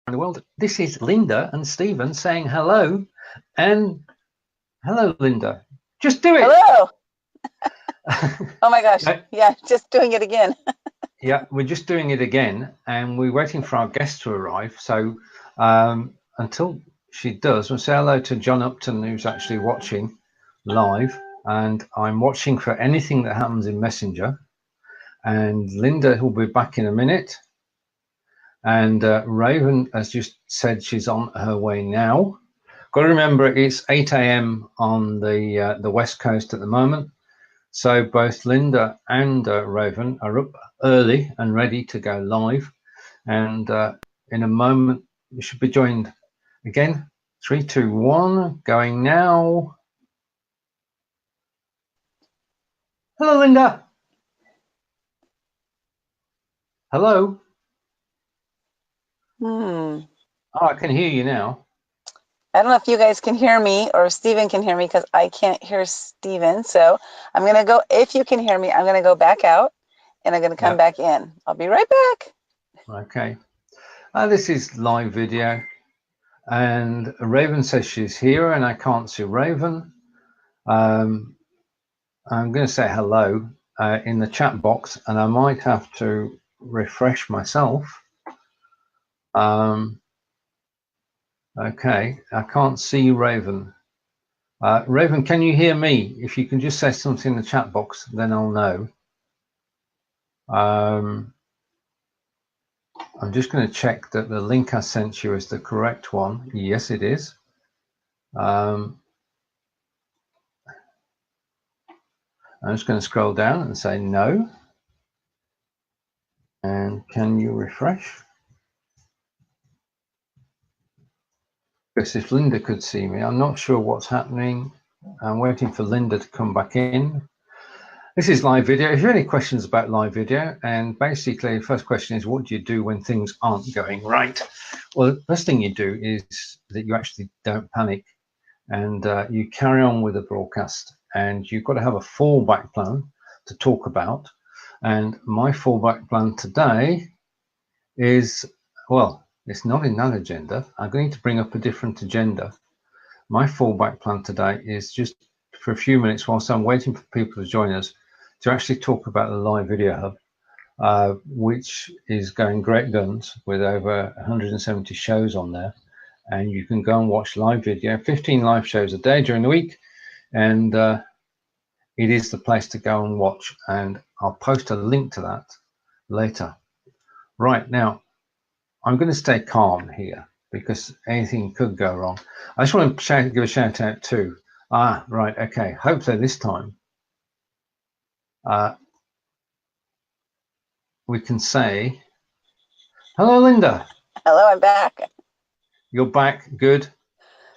in the world. This is Lynda and Stephen saying hello, and hello, Lynda. Just do it. Hello. Oh my gosh. Yeah, just doing it again. Yeah, we're just doing it again, and we're waiting for our guest to arrive. So until she does, we'll say hello to John Upton, who's actually watching live, and I'm watching for anything that happens in Messenger. And Lynda will be back in a minute. And Raven has just said she's on her way now. Got to remember, it's 8 a.m. on the West Coast at the moment. So both Lynda and Raven are up early and ready to go live. And in a moment, we should be joined again. 3, 2, 1, going now. Hello, Lynda. Hello. Oh, I can hear you now. I don't know if you guys can hear me or Stephen can hear me because I can't hear Stephen. So I'm going to go, if you can hear me, I'm going to go back out and I'm going to come back in. I'll be right back. Okay. This is live video. And Raven says she's here and I can't see Raven. I'm going to say hello in the chat box, and I might have to refresh myself. Okay, I can't see Raven. Raven, can you hear me? If you can just say something in the chat box, then I'll know. I'm just going to check that the link I sent you is the correct one. Yes, it is. I'm just going to scroll down and say no. And can you refresh? Because if Lynda could see me, I'm not sure what's happening. I'm waiting for Lynda to come back in. This is live video. If you have any questions about live video, and basically the first question is, what do you do when things aren't going right? Well, the first thing you do is that you actually don't panic, and you carry on with the broadcast, and you've got to have a fallback plan to talk about. And my fallback plan today is, well, it's not in that agenda. I'm going to bring up a different agenda. My fallback plan today is just for a few minutes whilst I'm waiting for people to join us to actually talk about the live video hub, which is going great guns with over 170 shows on there. And you can go and watch live video, 15 live shows a day during the week. And it is the place to go and watch. And I'll post a link to that later. Right now, I'm going to stay calm here because anything could go wrong. I just want to give a shout out to, right, okay, hopefully this time we can say, hello, Lynda. Hello, I'm back. You're back, good.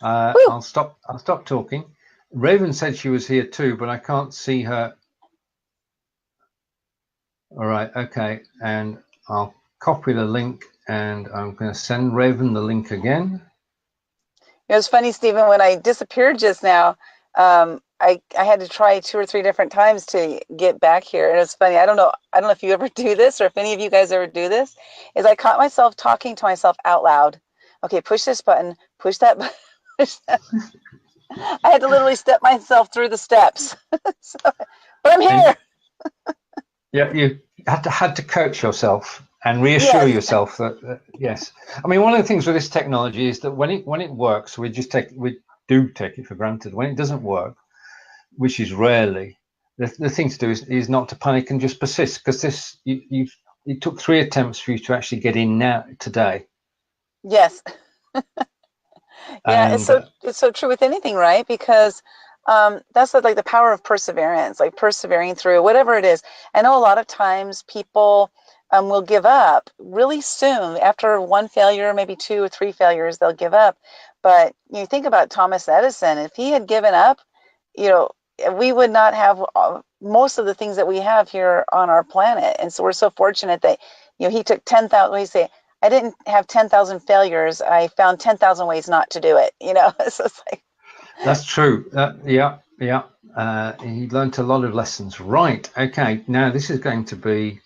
I'll stop talking. Raven said she was here too, but I can't see her. All right, okay, and I'll copy the link and I'm going to send Raven the link again. It was funny, Stephen, when I disappeared just now, I had to try 2 or 3 different times to get back here. And it's funny, I don't know if you ever do this or if any of you guys ever do this, is I caught myself talking to myself out loud. Okay, push this button, push that button, push that. I had to literally step myself through the steps. So, but I'm here. Yeah, you had to coach yourself and reassure yourself that yes. I mean, one of the things with this technology is that when it works, we do take it for granted. When it doesn't work, which is rarely, the thing to do is not to panic and just persist, because it took 3 attempts for you to actually get in now today. Yes. Yeah, it's so true with anything, right? Because that's like the power of perseverance, like persevering through whatever it is. I know a lot of times people will give up really soon after 1 failure, maybe 2 or 3 failures, they'll give up. But you think about Thomas Edison, if he had given up, we would not have most of the things that we have here on our planet. And so we're so fortunate that, he took 10,000, what do you say? I didn't have 10,000 failures. I found 10,000 ways not to do it. So it's like. That's true. Yeah. He learned a lot of lessons. Right. Okay. Now this is going to be,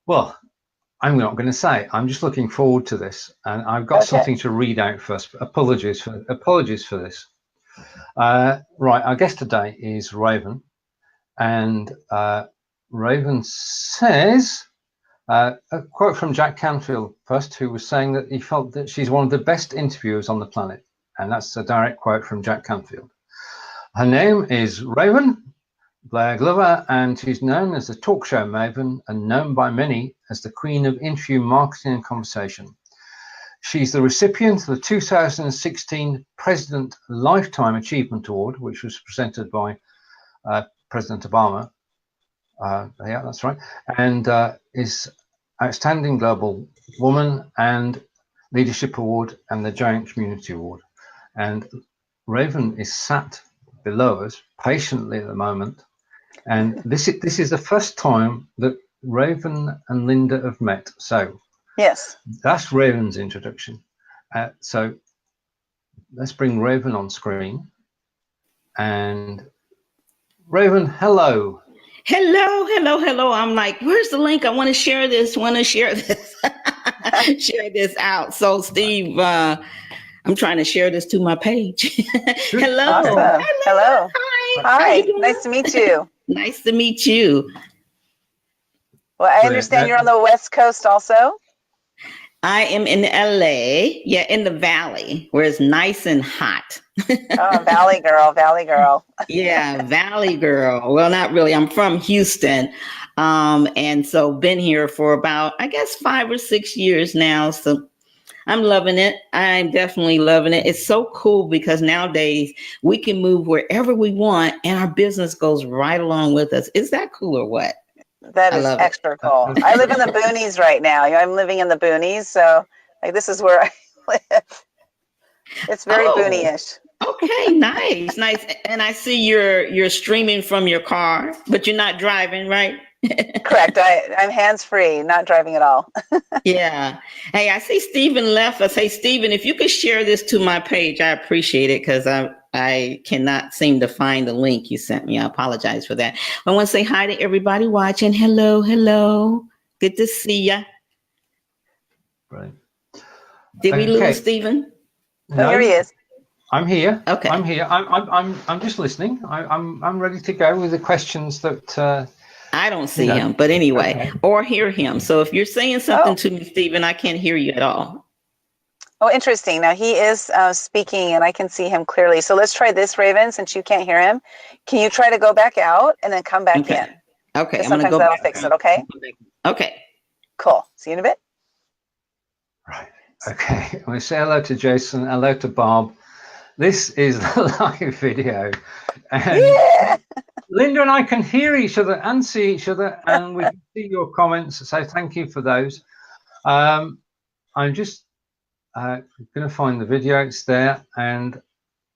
well, I'm not going to say. I'm just looking forward to this, and I've got something to read out first. Apologies for this. Right, our guest today is Raven, and Raven says a quote from Jack Canfield first, who was saying that he felt that she's one of the best interviewers on the planet, and that's a direct quote from Jack Canfield. Her name is Raven Blair Glover, and she's known as the talk show maven and known by many as the queen of interview marketing and conversation. She's the recipient of the 2016 President Lifetime Achievement Award, which was presented by President Obama. Yeah, that's right. And is Outstanding Global Woman and Leadership Award and the Giant Community Award. And Raven is sat below us patiently at the moment. And this is the first time that Raven and Lynda have met. So yes, that's Raven's introduction. So let's bring Raven on screen. And Raven, hello. Hello. I'm like, where's the link? I want to share this. Share this out. So Steve, I'm trying to share this to my page. Hello. Awesome. Hello. Hi. Nice to meet you. Nice to meet you. Well, I understand you're on the West Coast also. I am in LA, in the Valley, where it's nice and hot. Oh, Valley girl. Yeah, Valley girl. Well, not really. I'm from Houston. And so been here for about, I guess, 5 or 6 years now. So I'm loving it. I'm definitely loving it. It's so cool because nowadays we can move wherever we want and our business goes right along with us. Is that cool or what? That is extra cool. I live in the boonies right now. I'm living in the boonies. So like this is where I live. It's very boonyish. Okay, nice. And I see you're streaming from your car, but you're not driving, right? Correct. I'm hands-free, not driving at all. Yeah. Hey, I see Stephen left. I say, Stephen, if you could share this to my page, I appreciate it because I cannot seem to find the link you sent me. I apologize for that. I want to say hi to everybody watching. Hello. Good to see ya. Right. Did we lose Stephen? No, here he is. I'm here. Okay. I'm here. I'm just listening. I'm ready to go with the questions that. I don't see him, but anyway, or hear him. So if you're saying something to me, Stephen, I can't hear you at all. Oh, interesting. Now he is speaking and I can see him clearly. So let's try this, Raven, since you can't hear him. Can you try to go back out and then come back in? Okay. I'm sometimes that'll fix it, okay? Okay. Cool. See you in a bit. Right. Okay. I'm going to say hello to Jason, hello to Bob. This is the live video. And Lynda and I can hear each other and see each other, and we can see your comments. So thank you for those. I'm just going to find the video. It's there, and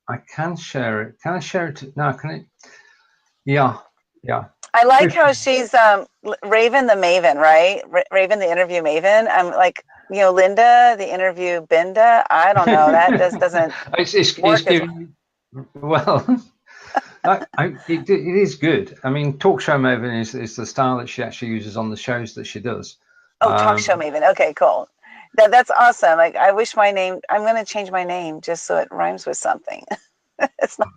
I can share it. Can I share it? No, can it? Yeah. I like how she's Raven the Maven, right? Raven the interview Maven. I'm like, Lynda the interview Binda. I don't know. That doesn't. It's giving, well. It is good. I mean, talk show maven is the style that she actually uses on the shows that she does. Oh, talk show maven. Okay, cool. That's awesome. Like, I wish my name. I'm going to change my name just so it rhymes with something. It's not.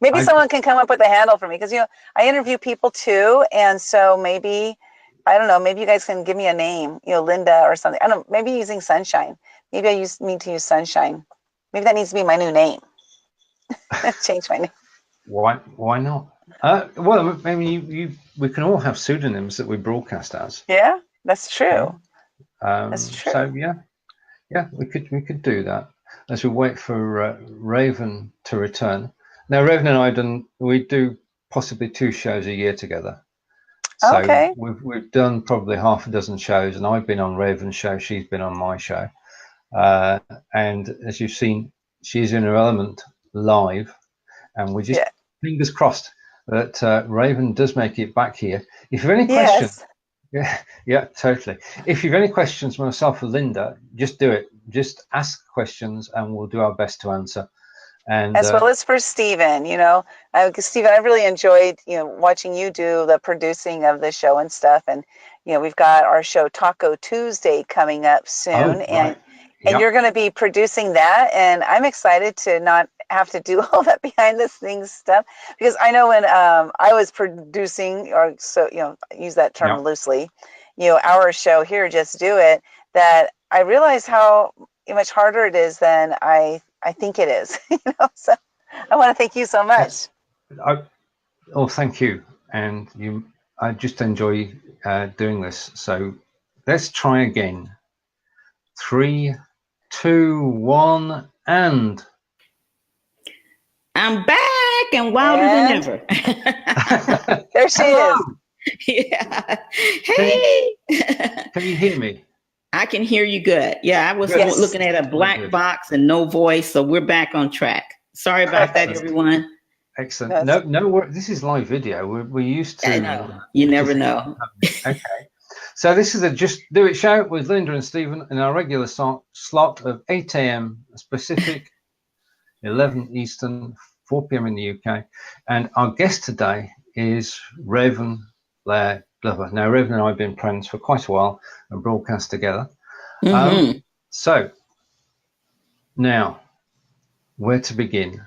Maybe someone can come up with a handle for me because I interview people too, and so maybe I don't know. Maybe you guys can give me a name. Lynda or something. I don't know. Maybe using Sunshine. Maybe I need to use Sunshine. Maybe that needs to be my new name. Change my name. Why not? Well, maybe we can all have pseudonyms that we broadcast as. Yeah, that's true. That's true. So yeah, we could do that as we wait for Raven to return. Now, Raven and we do possibly 2 shows a year together. So okay. We've done probably half a dozen shows, and I've been on Raven's show. She's been on my show, and as you've seen, she's in her element live, and we just fingers crossed that Raven does make it back here. If you have any questions, yeah, totally. If you have any questions, myself or Lynda, just do it. Just ask questions, and we'll do our best to answer. And as well as for Stephen, Stephen, I really enjoyed watching you do the producing of the show and stuff, and we've got our show Taco Tuesday coming up soon, and you're going to be producing that, and I'm excited to not have to do all that behind the scenes stuff, because I know when I was producing, or use that term loosely, our show here, Just Do It, that I realize how much harder it is than I think it is. So I want to thank you so much. Thank you, and I just enjoy doing this. So let's try again. 3, 2, 1, and I'm back and wilder than ever. There she is. Yeah. Hey. Can you hear me? I can hear you good. Yeah, I was looking at a black box and no voice, so we're back on track. Sorry about that, everyone. Excellent. No, this is live video. We're used to. I know. You never know. Okay. So this is a Just Do It show with Lynda and Stephen in our regular slot of 8 a.m. Pacific, 11 Eastern, 4 p.m. in the UK. And our guest today is Raven Blair Glover. Now, Raven and I have been friends for quite a while and broadcast together. So now, where to begin?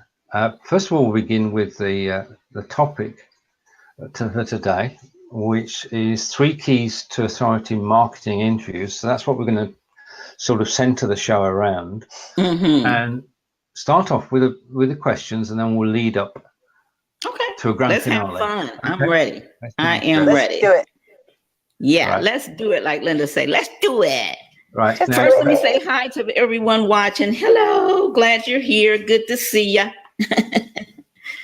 First of all, we'll begin with the topic for today, which is 3 keys to authority marketing interviews. So that's what we're going to sort of center the show around, and start off with the questions, and then we'll lead up to a grand finale. Let's have fun. I'm ready. I am ready. Let's do it. Yeah, let's do it. Like Lynda say, let's do it. Right. First, let me say hi to everyone watching. Hello, glad you're here. Good to see ya.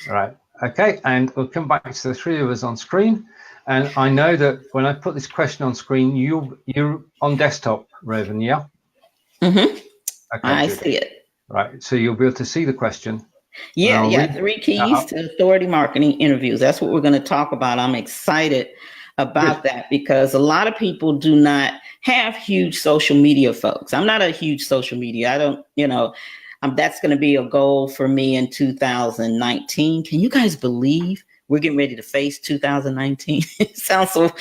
Right. Okay, and we'll come back to the 3 of us on screen. And I know that when I put this question on screen, you're on desktop, Raven, yeah? Okay, I see it. Right, so you'll be able to see the question. Yeah, 3 keys to authority marketing interviews. That's what we're going to talk about. I'm excited about that because a lot of people do not have huge social media folks. I'm not a huge social media. I don't, that's going to be a goal for me in 2019. Can you guys believe we're getting ready to face 2019? It sounds so.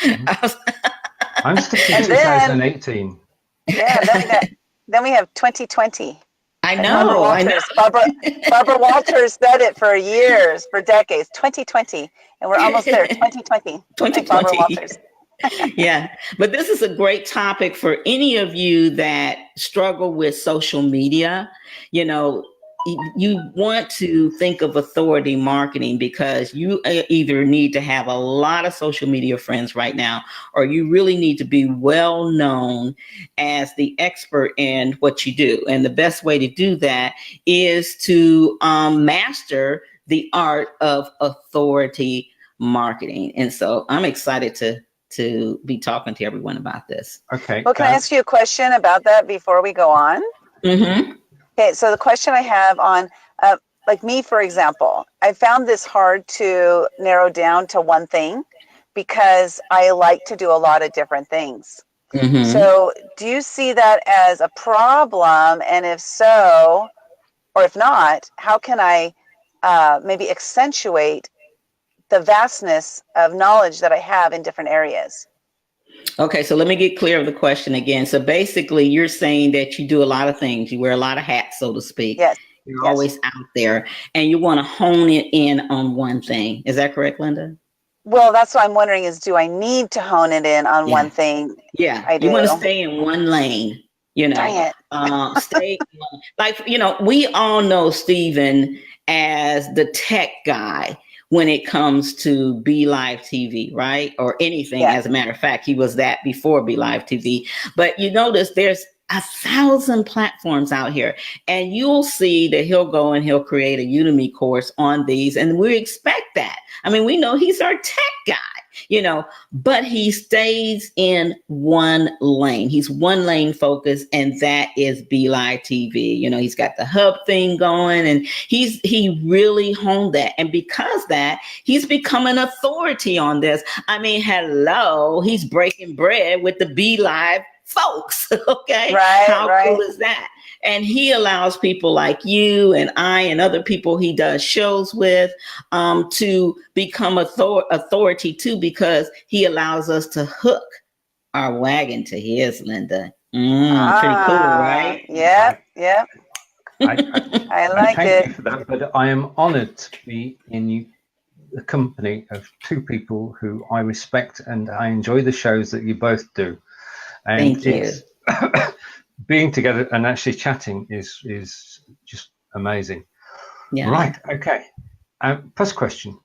I'm sticking 2018. Yeah, then we have 2020. I know. Barbara Walters said it for years, for decades. 2020, and we're almost there. 2020. 2020. Barbara Walters. Yeah, but this is a great topic for any of you that struggle with social media. You want to think of authority marketing because you either need to have a lot of social media friends right now, or you really need to be well known as the expert in what you do. And the best way to do that is to master the art of authority marketing. And so I'm excited to be talking to everyone about this. Okay. Well, can I ask you a question about that before we go on? Mm-hmm. Okay, so the question I have on, like me, for example, I found this hard to narrow down to one thing because I like to do a lot of different things. Mm-hmm. So do you see that as a problem? And if so, or if not, how can I maybe accentuate the vastness of knowledge that I have in different areas? Okay, so let me get clear of the question again. So basically, you're saying that you do a lot of things. You wear a lot of hats, so to speak. Yes. You're always out there, and you want to hone it in on one thing. Is that correct, Lynda? Well, that's what I'm wondering is, do I need to hone it in on one thing? Yeah, I do. You want to stay in one lane. Dang it. Stay we all know Stephen as the tech guy when it comes to Be Live TV, right? Or anything. As a matter of fact, he was that before Be Live TV. But you notice there's 1,000 platforms out here, and you'll see that he'll go and he'll create a Udemy course on these, and we expect that. I mean, we know he's our tech guy, but he stays in one lane. He's one lane focused, and that is Be Live TV. He's got the hub thing going, and he really honed that. And because that, he's become an authority on this. I mean, hello, he's breaking bread with the Be Live folks. Okay. Right. How cool is that? And he allows people like you and I and other people he does shows with to become authority too, because he allows us to hook our wagon to his, Lynda. Pretty cool, right? Yep, yep. I like thank it. you for that, but I am honored to be in the company of two people who I respect, and I enjoy the shows that you both do. And Thank you. it's being together and actually chatting is just amazing. Yeah. Right. Okay. First question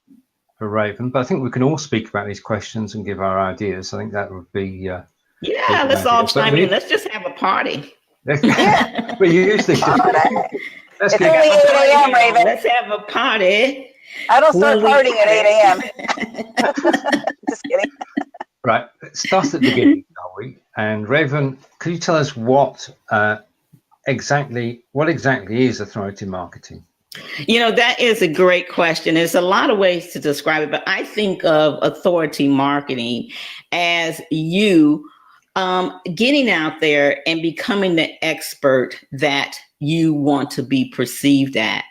for Raven, but I think we can all speak about these questions and give our ideas. I think that would be yeah. Let's all chime in. Let's just have a party. Yeah. We usually do. It's only 8 a.m., Raven. Let's have a party. I don't start partying at 8 a.m. Just kidding. Right. Let's start at the beginning, shall we? And Raven, could you tell us what exactly is authority marketing? That is a great question. There's a lot of ways to describe it, but I think of authority marketing as you getting out there and becoming the expert that you want to be perceived at,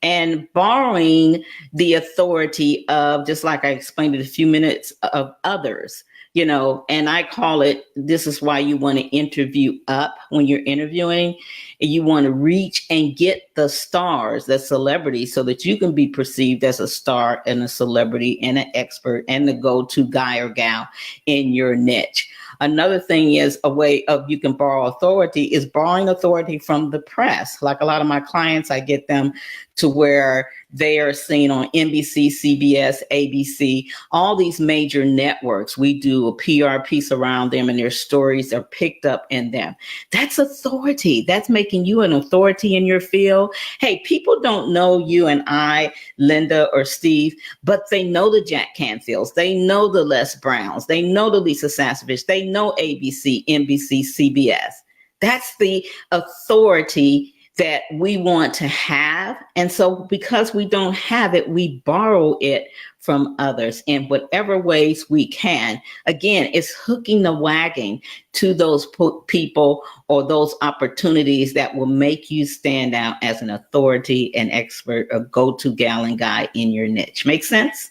and borrowing the authority of, just like I explained it a few minutes, of others. And I call it, this is why you want to interview up when you're interviewing. You want to reach and get the stars, the celebrities, so that you can be perceived as a star and a celebrity and an expert and the go-to guy or gal in your niche. Another thing is a way of you can borrow authority is borrowing authority from the press. Like a lot of my clients, I get them to where they are seen on NBC, CBS, ABC, all these major networks. We do a PR piece around them and their stories are picked up in them. That's authority. That's making you an authority in your field. Hey, people don't know you and I, Lynda or Steve, but they know the Jack Canfields. They know the Les Browns. They know the Lisa Sasevich. They know ABC, NBC, CBS. That's the authority that we want to have. And so because we don't have it, we borrow it from others in whatever ways we can. Again, it's hooking the wagon to those people or those opportunities that will make you stand out as an authority, an expert, a go-to gal and guy in your niche. Make sense?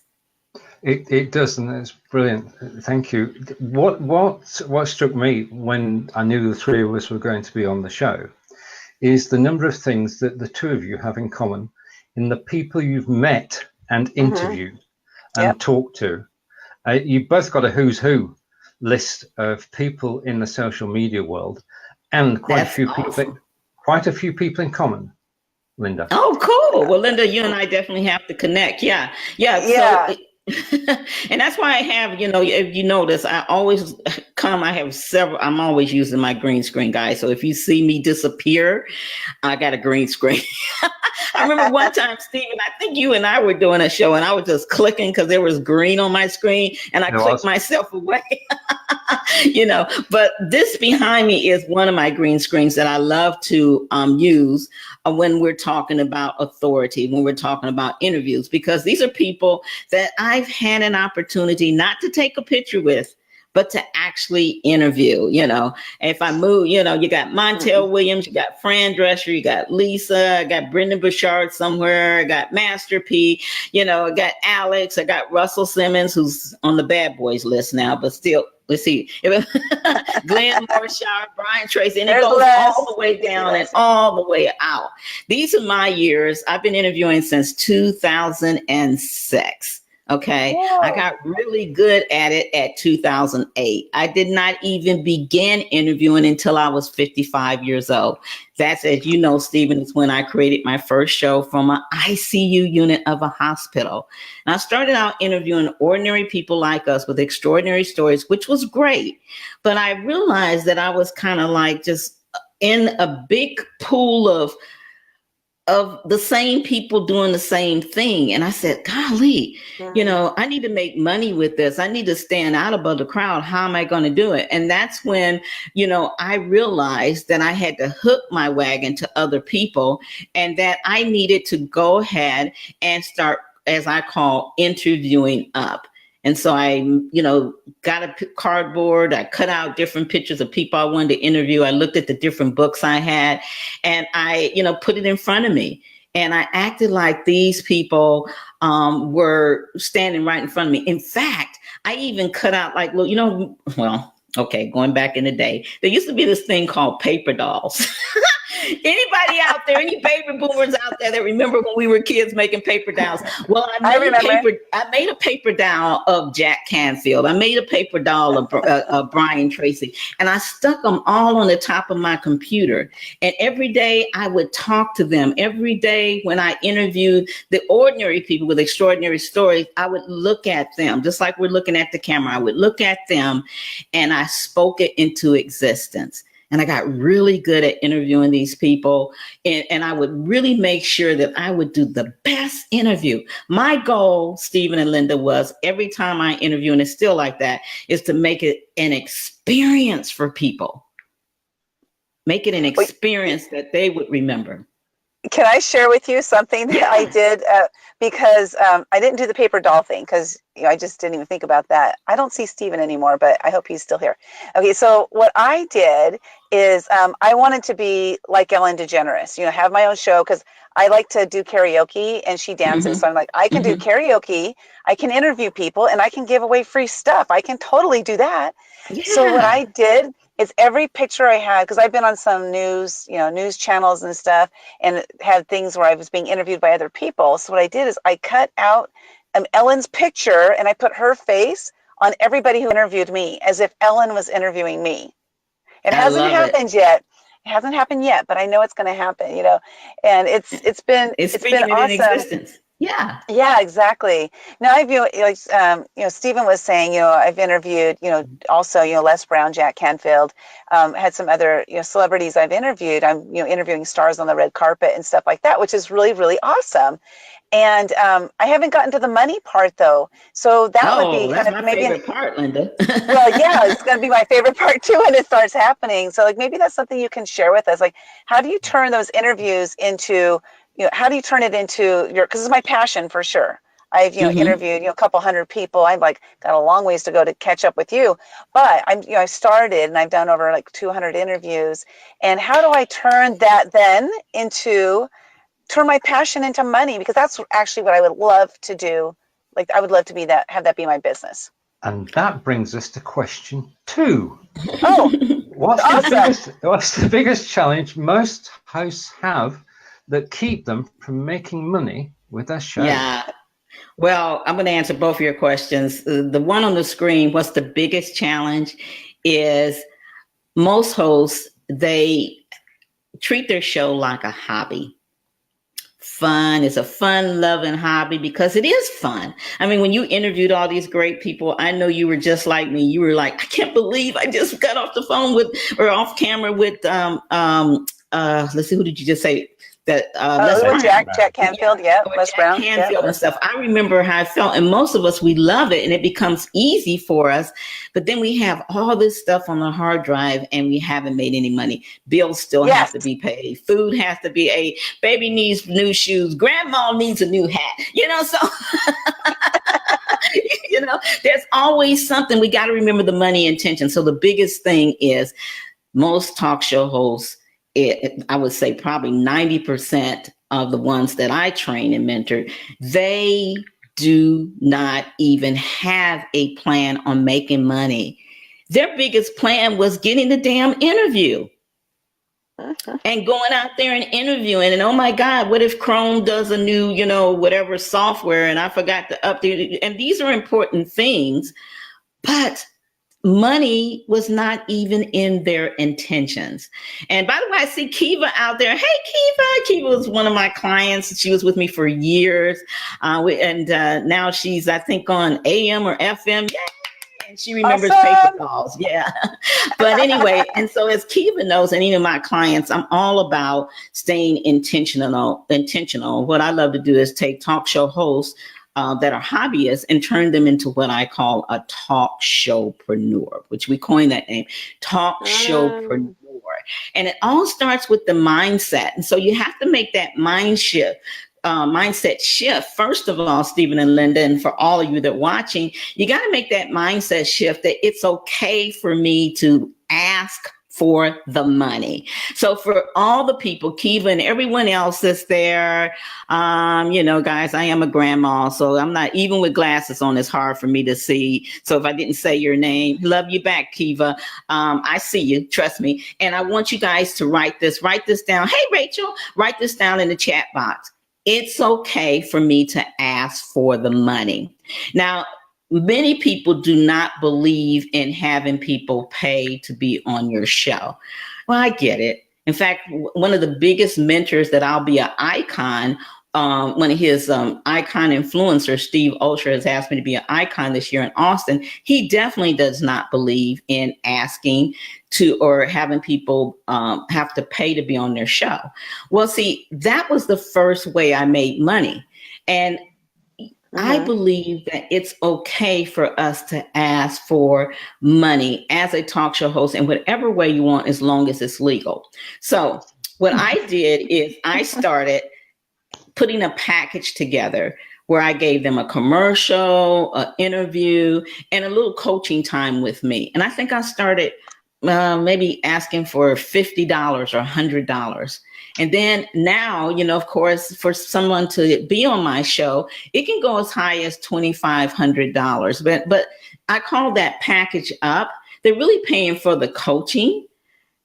It does, and it's brilliant. Thank you. What struck me when I knew the three of us were going to be on the show is the number of things that the two of you have in common in the people you've met and interviewed and talked to. You've both got a who's who list of people in the social media world, and quite a few people in commmen, Lynda. Oh, cool. Well, Lynda, you and I definitely have to connect. Yeah. So, and that's why I have, if you notice, I always I have several, I'm always using my green screen, guys. So if you see me disappear, I got a green screen. I remember one time, Stephen, I think you and I were doing a show and I was just clicking because there was green on my screen and I clicked myself away. But this behind me is one of my green screens that I love to use when we're talking about authority, when we're talking about interviews, because these are people that I've had an opportunity not to take a picture with, but to actually interview. If I move, you got Montel Williams, you got Fran Drescher, you got Lisa, I got Brendan Burchard somewhere, I got Master P, I got Alex, I got Russell Simmons, who's on the bad boys list now, but still, let's see, Glenn Morshower, Brian Tracy, and it goes all the way down and all the way out. These are my years. I've been interviewing since 2006. Okay. Whoa. I got really good at it at 2008. I did not even begin interviewing until I was 55 years old. That's, as you know, Stephen, is when I created my first show from an ICU unit of a hospital. And I started out interviewing ordinary people like us with extraordinary stories, which was great. But I realized that I was kind of like just in a big pool of the same people doing the same thing. And I said, golly, I need to make money with this. I need to stand out above the crowd. How am I going to do it? And that's when, I realized that I had to hook my wagon to other people and that I needed to go ahead and start, as I call, interviewing up. And so I, got a cardboard. I cut out different pictures of people I wanted to interview. I looked at the different books I had and I, put it in front of me. And I acted like these people were standing right in front of me. In fact, I even cut out like, Okay, going back in the day, there used to be this thing called paper dolls. Anybody out there, any baby boomers out there that remember when we were kids making paper dolls? Well, I made a paper doll of Jack Canfield. I made a paper doll of Brian Tracy, and I stuck them all on the top of my computer. And every day I would talk to them. Every day when I interviewed the ordinary people with extraordinary stories, I would look at them, just like we're looking at the camera. I would look at them, and I spoke it into existence. And I got really good at interviewing these people. And I would really make sure that I would do the best interview. My goal, Stephen and Lynda, was every time I interview, and it's still like that, is to make it an experience for people. Make it an experience that they would remember. Can I share with you something that I did? Because I didn't do the paper doll thing because I just didn't even think about that. I don't see Stephen anymore, but I hope he's still here. Okay, so what I did is I wanted to be like Ellen DeGeneres, have my own show because I like to do karaoke and she dances. So I'm like, I can do karaoke, I can interview people, and I can give away free stuff. I can totally do that. Yeah. So what I did is every picture I had, because I've been on some news channels and stuff, and had things where I was being interviewed by other people. So what I did is I cut out Ellen's picture and I put her face on everybody who interviewed me, as if Ellen was interviewing me. It hasn't happened yet. It hasn't happened yet, but I know it's going to happen. And it's been awesome. Existence. Yeah, exactly. Now Stephen was saying, I've interviewed, also, Les Brown, Jack Canfield, had some other, celebrities I've interviewed. I'm, interviewing stars on the red carpet and stuff like that, which is really, really awesome. And I haven't gotten to the money part though. So that would be kind of maybe my favorite part, Lynda. Well, yeah, it's going to be my favorite part too when it starts happening. So maybe that's something you can share with us. How do you turn those interviews into, how do you turn it into because it's my passion for sure. I've, interviewed, a couple hundred people. I've got a long ways to go to catch up with you, but I started and I've done over 200 interviews. And how do I turn that then turn my passion into money? Because that's actually what I would love to do. I would love to have that be my business. And that brings us to question 2. Oh, what's the biggest challenge most hosts have that keep them from making money with their show? Yeah. Well, I'm going to answer both of your questions. The one on the screen, what's the biggest challenge, is most hosts, they treat their show like a hobby. Fun. It's a fun-loving hobby because it is fun. I mean, when you interviewed all these great people, I know you were just like me. You were like, I can't believe I just got off the phone off camera with, let's see, who did you just say? That Jack Canfield, Les Brown, Canfield and stuff. I remember how I felt, and most of us, we love it, and it becomes easy for us. But then we have all this stuff on the hard drive, and we haven't made any money. Bills still have to be paid. Food has to be ate. Baby needs new shoes. Grandma needs a new hat. So there's always something. We got to remember the money intention. So the biggest thing is most talk show hosts. I would say probably 90% of the ones that I train and mentor, they do not even have a plan on making money. Their biggest plan was getting the damn interview and going out there and interviewing. And oh my God, what if Chrome does a new, whatever software and I forgot to update it? And these are important things, but money was not even in their intentions. And by the way, I see Kiva out there. Hey, Kiva. Kiva was one of my clients. She was with me for years. And now she's, I think, on AM or FM. Yay! And she remembers paper dolls. Yeah. But anyway, and so as Kiva knows, and even my clients, I'm all about staying intentional. What I love to do is take talk show hosts that are hobbyists and turn them into what I call a talk showpreneur, which we coined that name, talk showpreneur. And it all starts with the mindset. And so you have to make that mindset shift. First of all, Stephen and Lynda, and for all of you that are watching, you got to make that mindset shift that it's okay for me to ask for the money. So for all the people, Kiva and everyone else that's there, guys, I am a grandma, so I'm not, even with glasses on, it's hard for me to see. So if I didn't say your name, love you back, Kiva. I see you, trust me. And I want you guys to write this down. Hey, Rachel, write this down in the chat box. It's okay for me to ask for the money. Now, many people do not believe in having people pay to be on your show. Well, I get it. In fact, one of the biggest mentors that I'll be an icon, one of his icon influencers, Steve Osher, has asked me to be an icon this year in Austin. He definitely does not believe in asking to or having people have to pay to be on their show. Well, see, that was the first way I made money. And I believe that it's okay for us to ask for money as a talk show host in whatever way you want, as long as it's legal. So what I did is I started putting a package together where I gave them a commercial, an interview, and a little coaching time with me. And I think I started maybe asking for $50 or $100. And then now, of course, for someone to be on my show, it can go as high as $2,500. But I call that package up. They're really paying for the coaching,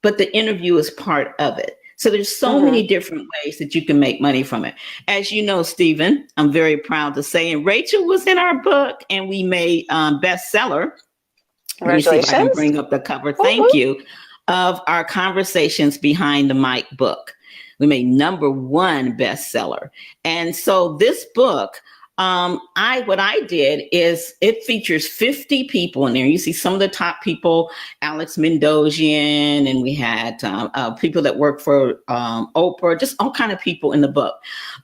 but the interview is part of it. So there's so many different ways that you can make money from it. As you know, Stephen, I'm very proud to say, and Rachel was in our book and we made bestseller. Let me see if I can bring up the cover. Thank you. Of our Conversations Behind the Mic book. We made #1 bestseller. And so this book, what I did is it features 50 people in there. You see some of the top people, Alex Mendosian, and we had people that work for Oprah, just all kind of people in the book.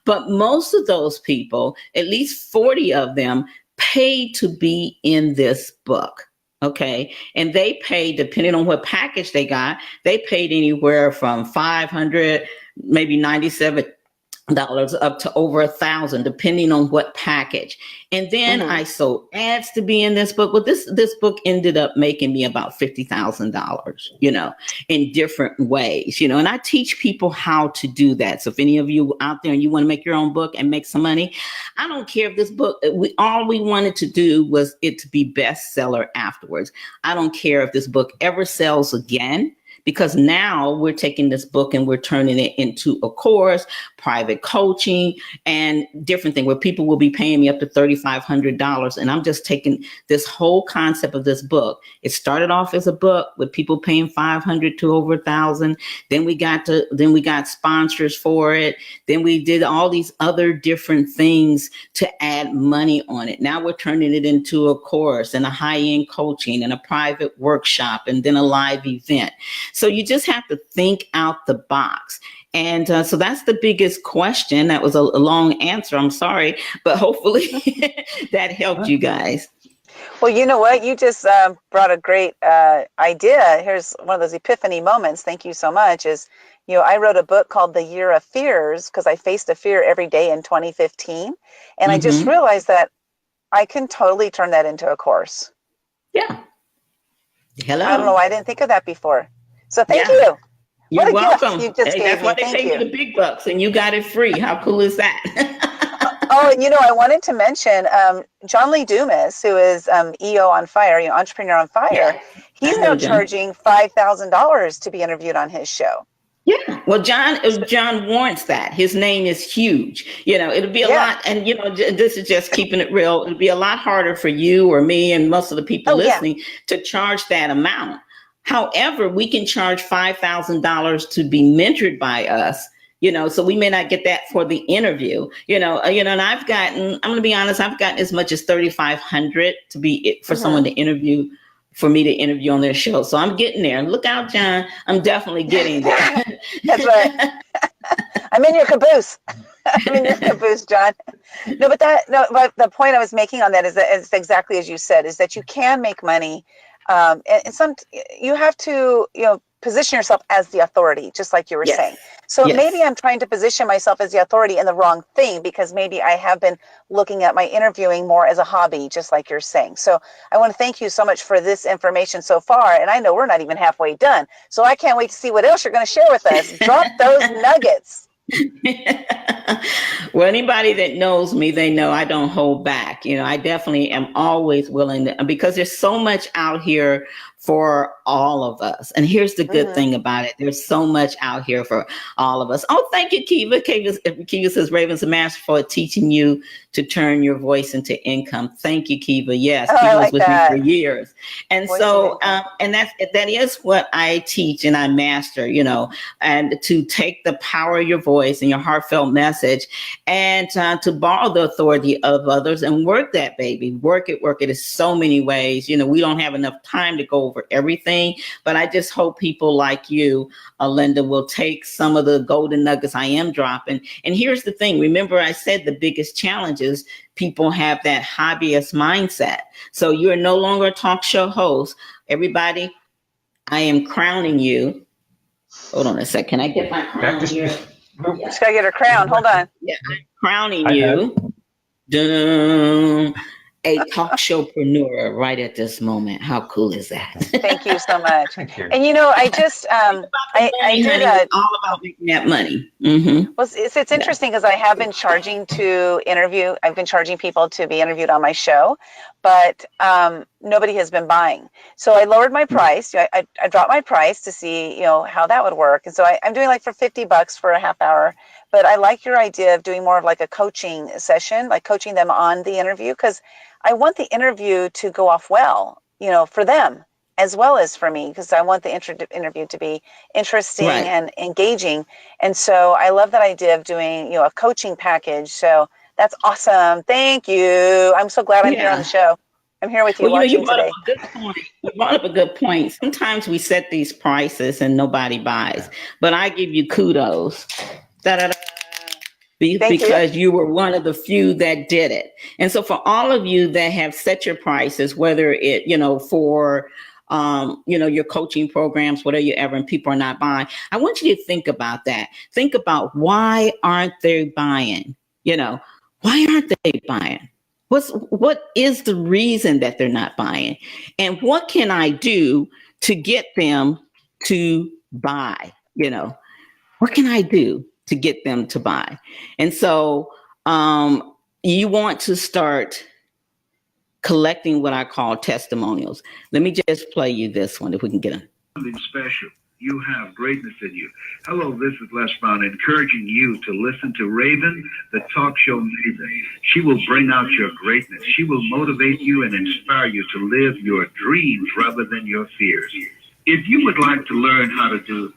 But most of those people, at least 40 of them, paid to be in this book. Okay. And they paid, depending on what package they got, they paid anywhere from $500, maybe $97 up to over $1,000, depending on what package. And then I sold ads to be in this book. Well, this book ended up making me about $50,000, in different ways, and I teach people how to do that. So if any of you out there and you want to make your own book and make some money, I don't care if this book, all we wanted to do was it to be bestseller afterwards. I don't care if this book ever sells again. Because now we're taking this book and we're turning it into a course, private coaching, and different thing where people will be paying me up to $3,500. And I'm just taking this whole concept of this book. It started off as a book with people paying $500 to over $1,000. Then we got sponsors for it. Then we did all these other different things to add money on it. Now we're turning it into a course and a high-end coaching and a private workshop and then a live event. So you just have to think out the box. And so that's the biggest question. That was a long answer. I'm sorry, but hopefully that helped you guys. Well, you know what? You just brought a great idea. Here's one of those epiphany moments. Thank you so much. I wrote a book called The Year of Fears because I faced a fear every day in 2015. And I just realized that I can totally turn that into a course. Yeah. Hello. I don't know why I didn't think of that before. So thank you. You're welcome. You just gave that's me. why they pay you the big bucks and you got it free. How cool is that? Oh, and I wanted to mention John Lee Dumas, who is EO on Fire, Entrepreneur on Fire. Yeah, he's now charging $5,000 to be interviewed on his show. Yeah. Well, John warrants that. His name is huge. It'll be a lot. And, this is just keeping it real. It'll be a lot harder for you or me and most of the people listening to charge that amount. However, we can charge $5,000 to be mentored by us, so we may not get that for the interview, and I'm going to be honest, I've gotten as much as $3,500 to be for someone to interview, for me to interview on their show. So I'm getting there. Look out, John. I'm definitely getting there. That's right. I'm in your caboose. I'm in your caboose, John. But the point I was making on that is that it's exactly as you said, is that you can make money. And you have to, position yourself as the authority, just like you were Yes. saying. So Yes. maybe I'm trying to position myself as the authority in the wrong thing, because maybe I have been looking at my interviewing more as a hobby, just like you're saying. So I want to thank you so much for this information so far. And I know we're not even halfway done, so I can't wait to see what else you're going to share with us. Drop those nuggets. Well, anybody that knows me, they know I don't hold back. You know, I definitely am always willing to, because there's so much out here for all of us. And here's the good thing about it. There's so much out here for all of us. Oh, thank you, Kiva. Kiva says, Raven's a master for teaching you to turn your voice into income. Thank you, Kiva. Yes, Kiva was with me for years. And voice so, and that is what I teach and I master, you know, and to take the power of your voice and your heartfelt message and to borrow the authority of others and work that baby. Work it. It's so many ways. You know, we don't have enough time to go over everything, but I just hope people like you, Lynda, will take some of the golden nuggets I am dropping. And here's the thing. Remember, I said the biggest challenge is people have that hobbyist mindset. So you're no longer a talk show host. Everybody, I am crowning you. Hold on a second. Can I get my crown here? Just gotta get her crown. Hold on. Yeah, I'm crowning you. Dun, a talk showpreneur right at this moment. How cool is that? Thank you so much. Thank you. And you know, I just I did all about making that money. Mm-hmm. Well, it's interesting because I have been charging to interview. I've been charging people to be interviewed on my show, but nobody has been buying. So I lowered my price. I dropped my price to see, you know, how that would work. And so I'm doing like for $50 for a half hour. But I like your idea of doing more of like a coaching session, like coaching them on the interview, because I want the interview to go off well, you know, for them as well as for me, because I want the interview to be interesting and engaging. And so I love that idea of doing, you know, a coaching package. So that's awesome. Thank you. I'm so glad I'm here on the show. I'm here with you watching today. You brought up a good point. Sometimes we set these prices and nobody buys, but I give you kudos. Because you were one of the few that did it. And so for all of you that have set your prices, whether it, you know, for, you know, your coaching programs, whatever you ever, and people are not buying, I want you to think about that. Think about why aren't they buying? You know, why aren't they buying? What is the reason that they're not buying? And what can I do to get them to buy? You know, what can I do to get them to buy? And so you want to start collecting what I call testimonials. Let me just play you this one if we can get them. Something special. You have greatness in you. Hello, this is Les Brown, encouraging you to listen to Raven, the talk show Maven. She will bring out your greatness. She will motivate you and inspire you to live your dreams rather than your fears. If you would like to learn how to do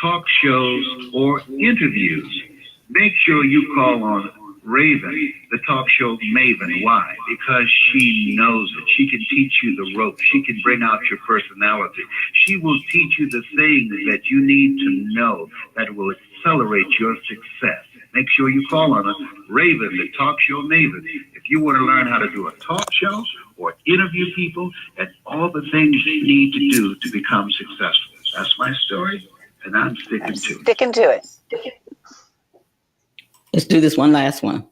talk shows or interviews, make sure you call on Raven, the talk show Maven. Why? Because she knows it. She can teach you the ropes. She can bring out your personality. She will teach you the things that you need to know that will accelerate your success. Make sure you call on her, Raven, the talk show Maven. If you want to learn how to do a talk show or interview people and all the things you need to do to become successful. That's my story, and I'm sticking to it. Let's do this one last one.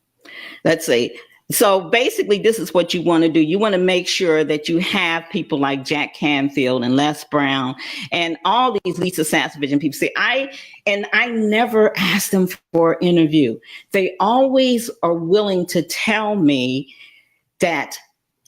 Let's see. So basically, this is what you want to do. You want to make sure that you have people like Jack Canfield and Les Brown and all these Lisa Sassovich and people say, I never ask them for an interview. They always are willing to tell me that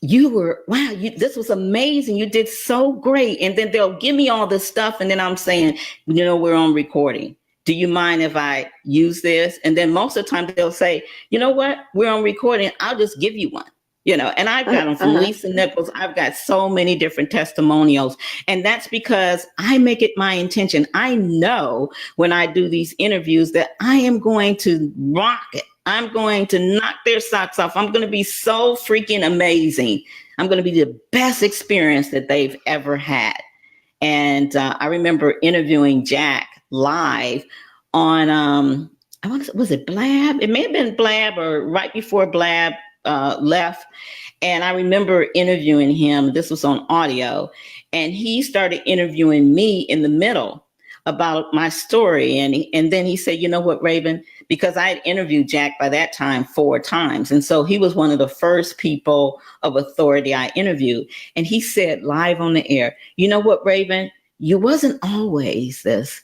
this was amazing. You did so great. And then they'll give me all this stuff. And then I'm saying, you know, we're on recording. Do you mind if I use this? And then most of the time they'll say, you know what, we're on recording. I'll just give you one, you know, and I've got them from Lisa Nichols. I've got so many different testimonials. And that's because I make it my intention. I know when I do these interviews that I am going to rock it. I'm going to knock their socks off. I'm going to be so freaking amazing. I'm going to be the best experience that they've ever had. And I remember interviewing Jack live on, was it Blab? It may have been Blab or right before Blab left. And I remember interviewing him. This was on audio. And he started interviewing me in the middle. about my story. And then he said, you know what, Raven, because I had interviewed Jack by that time 4 times. And so he was one of the first people of authority I interviewed. And he said live on the air, you know what, Raven, you wasn't always this,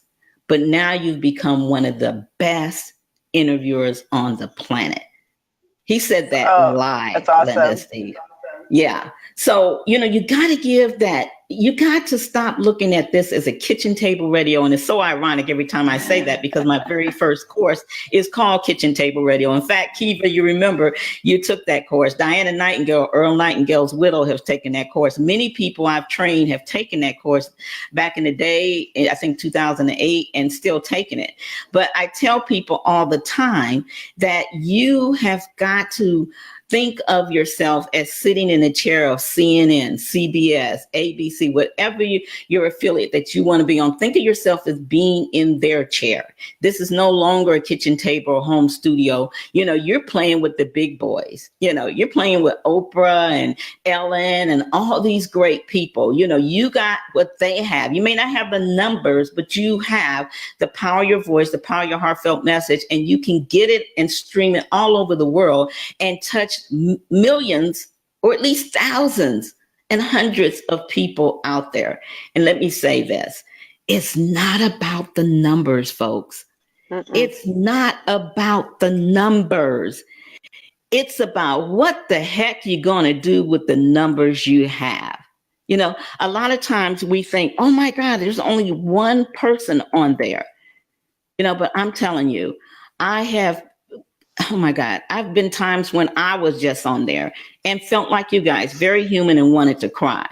but now you've become one of the best interviewers on the planet. He said that live. That's awesome. Lynda, Steve. Yeah. So, you know, you got to give that, you got to stop looking at this as a kitchen table radio. And it's so ironic every time I say that, because my very first course is called Kitchen Table Radio. In fact, Kiva, you remember you took that course. Diana Nightingale, Earl Nightingale's widow, has taken that course. Many people I've trained have taken that course back in the day, I think 2008, and still taking it. But I tell people all the time that you have got to think of yourself as sitting in a chair of CNN, CBS, ABC, whatever your affiliate that you want to be on. Think of yourself as being in their chair. This is no longer a kitchen table or home studio. You know, you're playing with the big boys. You know, you're playing with Oprah and Ellen and all these great people. You know, you got what they have. You may not have the numbers, but you have the power of your voice, the power of your heartfelt message, and you can get it and stream it all over the world and touch millions, or at least thousands and hundreds of people out there. And let me say this, it's not about the numbers, folks. It's not about the numbers. It's about what the heck you're going to do with the numbers you have. You know, a lot of times we think, oh my God, there's only one person on there. You know, but I'm telling you, oh my God, I've been times when I was just on there and felt like you guys, very human, and wanted to cry.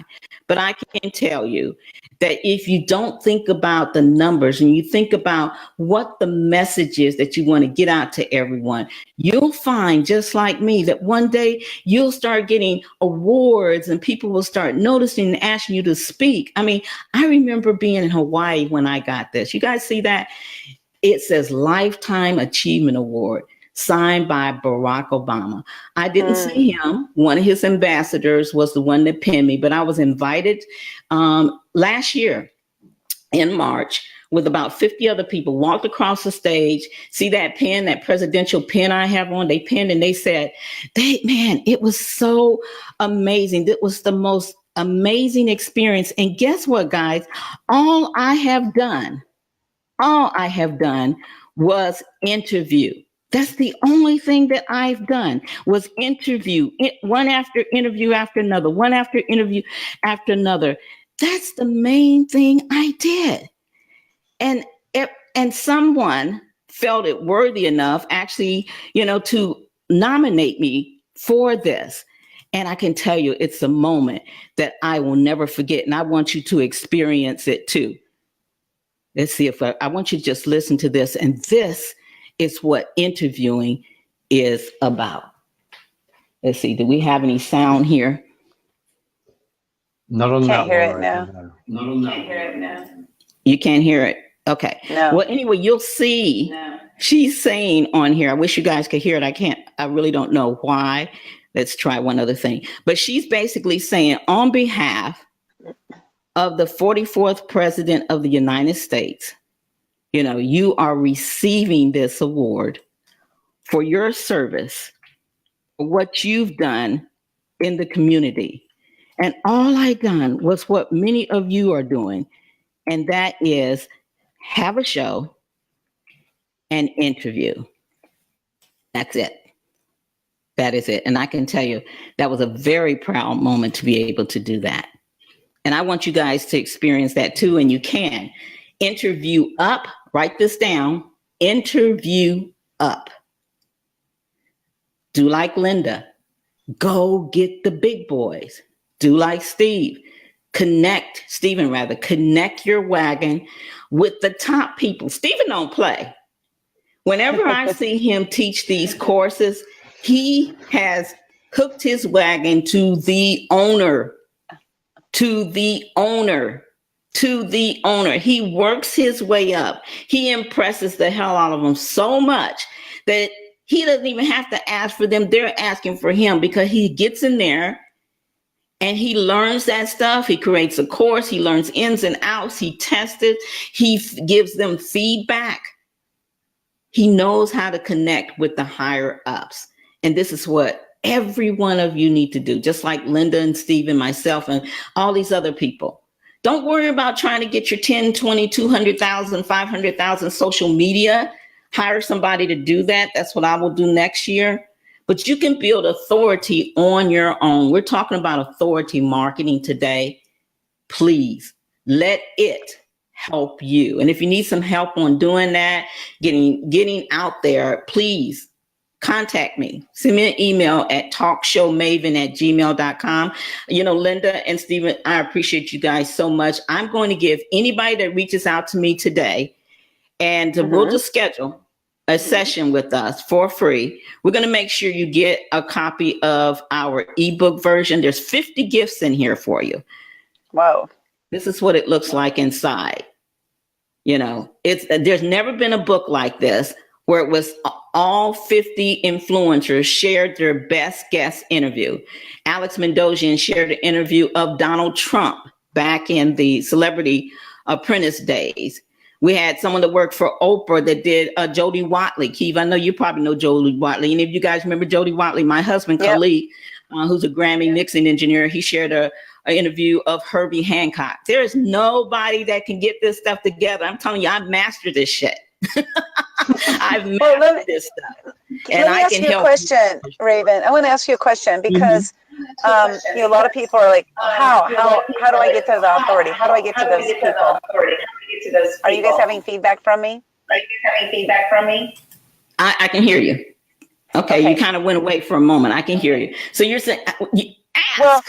But I can tell you that if you don't think about the numbers and you think about what the message is that you want to get out to everyone, you'll find, just like me, that one day you'll start getting awards and people will start noticing and asking you to speak. I mean, I remember being in Hawaii when I got this. You guys see that? It says Lifetime Achievement Award, signed by Barack Obama. I didn't see him. One of his ambassadors was the one that penned me, but I was invited last year in March with about 50 other people, walked across the stage, see that pen, that presidential pen I have on, they penned and they said, man, it was so amazing. It was the most amazing experience. And guess what, guys? All I have done was interview. That's the only thing that I've done, was interview, one after interview after another, one after interview after another. That's the main thing I did. And someone felt it worthy enough, actually, you know, to nominate me for this. And I can tell you, it's a moment that I will never forget. And I want you to experience it too. Let's see if I want you to just listen to this. And this is what interviewing is about. Let's see, do we have any sound here? Not on that one. Can't hear it now. No. Not on that. Can't hear it now. You can't hear it? Okay. No. Well, anyway, you'll see she's saying on here, I wish you guys could hear it. I can't, I really don't know why. Let's try one other thing. But she's basically saying, on behalf of the 44th President of the United States, you know, you are receiving this award for your service, for what you've done in the community. And all I done was what many of you are doing, and that is have a show and interview. That's it. That is it. And I can tell you, that was a very proud moment to be able to do that. And I want you guys to experience that too, and you can. Interview up, write this down, interview up. Do like Lynda, go get the big boys. Do like Stephen connect your wagon with the top people. Stephen don't play. Whenever I see him teach these courses, he has hooked his wagon to the owner. He works his way up. He impresses the hell out of them so much that he doesn't even have to ask for them. They're asking for him, because he gets in there And he learns that stuff. He creates a course. He learns ins and outs. He tests it. He gives them feedback. He knows how to connect with the higher ups. And this is what every one of you need to do, just like Lynda and Steve and myself and all these other people. Don't worry about trying to get your 10, 20, 200,000, 500,000 social media. Hire somebody to do that. That's what I will do next year. But you can build authority on your own. We're talking about authority marketing today. Please let it help you. And if you need some help on doing that, getting out there, please contact me. Send me an email at talkshowmaven@gmail.com. You know, Lynda and Steven, I appreciate you guys so much. I'm going to give anybody that reaches out to me today, and we'll just schedule a session with us for free. We're going to make sure you get a copy of our ebook version. There's 50 gifts in here for you. Wow. This is what it looks like inside. You know, there's never been a book like this where it was all 50 influencers shared their best guest interview. Alex Mendozian shared an interview of Donald Trump back in the Celebrity Apprentice days. We had someone that worked for Oprah that did Jody Watley. Keith, I know you probably know Jody Watley. And if you guys remember Jody Watley, my husband, Khaliq, who's a Grammy mixing engineer, he shared an interview of Herbie Hancock. There is nobody that can get this stuff together. I'm telling you, I've mastered this shit. I've mastered this stuff. And I can help. Let me ask you a question, Raven. I want to ask you a question because you know, a lot of people are like, how do I get to the authority? How do I get to those people? Are you guys having feedback from me? I can hear you. Okay. You kind of went away for a moment. I can hear you. So you're saying, well,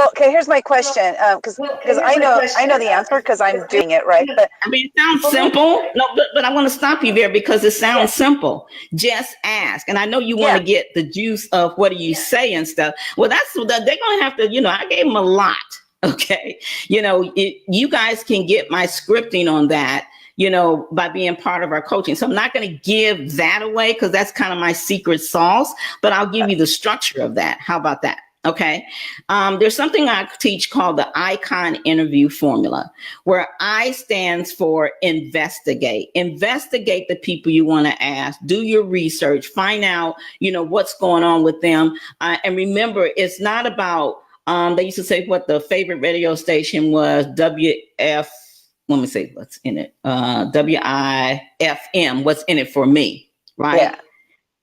okay. Here's my question, because I know the answer because I'm doing it right. But I mean, it sounds simple. No, but I want to stop you there because it sounds simple. Just ask, and I know you want to get the juice of what do you say and stuff. Well, they're gonna have to. You know, I gave them a lot. Okay, you know, you guys can get my scripting on that, you know, by being part of our coaching. So I'm not going to give that away because that's kind of my secret sauce, but I'll give you the structure of that. How about that? Okay. There's something I teach called the icon interview formula, where I stands for investigate. Investigate the people you want to ask, do your research, find out, you know, what's going on with them. And remember, it's not about, they used to say what the favorite radio station was, WF, let me say what's in it, WIFM, what's in it for me, right? Yeah.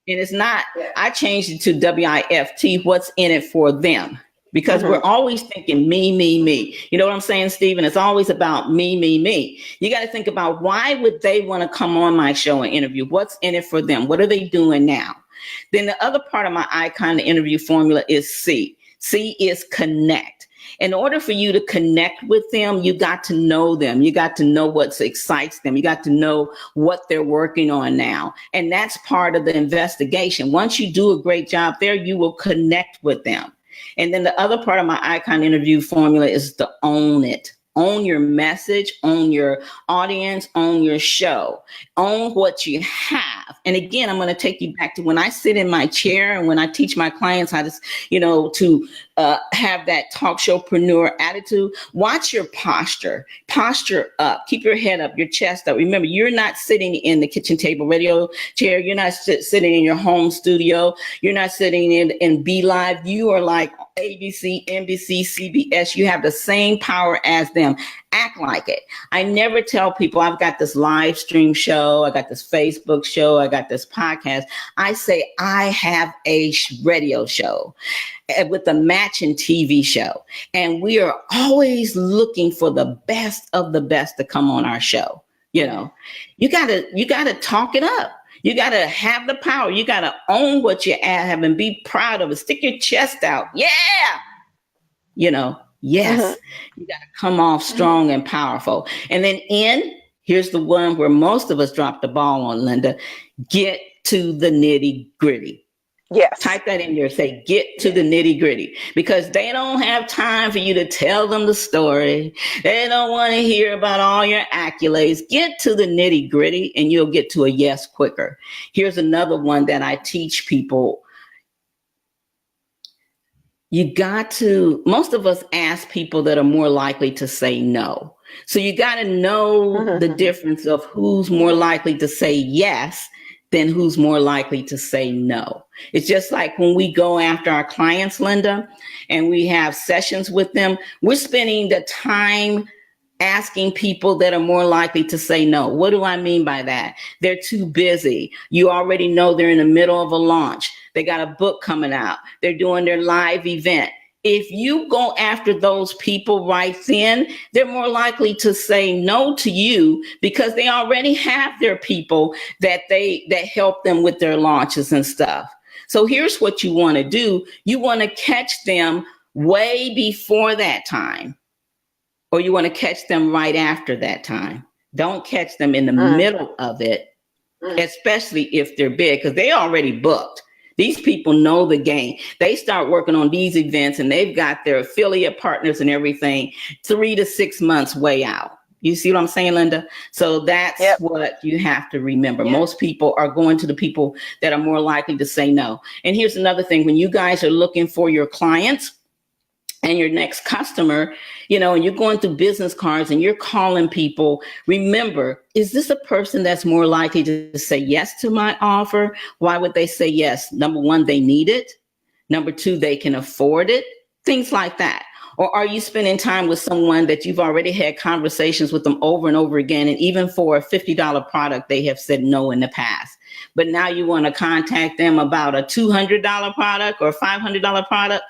And it's not, I changed it to WIFT, what's in it for them. Because we're always thinking me, me, me. You know what I'm saying, Stephen? It's always about me, me, me. You got to think about why would they want to come on my show and interview? What's in it for them? What are they doing now? Then the other part of my icon interview formula is C. C is connect. In order for you to connect with them, you got to know them. You got to know what excites them. You got to know what they're working on now. And that's part of the investigation. Once you do a great job there, you will connect with them. And then the other part of my icon interview formula is to own it. Own your message, own your audience, own your show, own what you have. And again, I'm going to take you back to when I sit in my chair and when I teach my clients how to, you know, to have that talk showpreneur attitude. Watch your posture up, keep your head up, your chest up. Remember, you're not sitting in the kitchen table radio chair. You're not sitting in your home studio. You're not sitting in Be Live. You are like ABC, NBC, CBS. You have the same power as them. Act like it. I never tell people I've got this live stream show. I got this Facebook show. I got this podcast. I say I have a radio show with a matching TV show. And we are always looking for the best of the best to come on our show. You know, you gotta talk it up. You got to have the power. You got to own what you have and be proud of it. Stick your chest out. Yeah. You know, yes. You got to come off strong and powerful. And then here's the one where most of us drop the ball on, Lynda. Get to the nitty gritty. Yes. Type that in there. Say, get to the nitty gritty, because they don't have time for you to tell them the story. They don't want to hear about all your accolades. Get to the nitty gritty and you'll get to a yes quicker. Here's another one that I teach people. most of us ask people that are more likely to say no. So you got to know the difference of who's more likely to say yes than who's more likely to say no. It's just like when we go after our clients, Lynda, and we have sessions with them, we're spending the time asking people that are more likely to say no. What do I mean by that? They're too busy. You already know they're in the middle of a launch. They got a book coming out. They're doing their live event. If you go after those people right then, they're more likely to say no to you because they already have their people that help them with their launches and stuff. So here's what you want to do. You want to catch them way before that time, or you want to catch them right after that time. Don't catch them in the middle of it, especially if they're big, because they already booked. These people know the game. They start working on these events and they've got their affiliate partners and everything 3 to 6 months way out. You see what I'm saying, Lynda? So that's what you have to remember. Most people are going to the people that are more likely to say no. And here's another thing. When you guys are looking for your clients and your next customer, and you're going through business cards and you're calling people, remember, is this a person that's more likely to say yes to my offer? Why would they say yes? Number one, they need it. Number two, they can afford it. Things like that. Or are you spending time with someone that you've already had conversations with them over and over again? And even for a $50 product, they have said no in the past. But now you want to contact them about a $200 product or $500 product?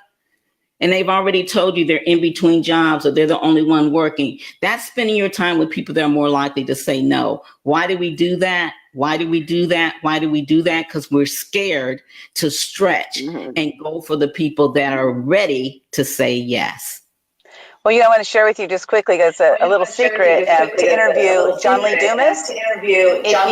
And they've already told you they're in between jobs or they're the only one working. That's spending your time with people that are more likely to say no. Why do we do that? Why do we do that? Why do we do that? Because we're scared to stretch and go for the people that are ready to say yes. Well, I want to share with you just quickly, it's a little secret, to interview John Lee Dumas. If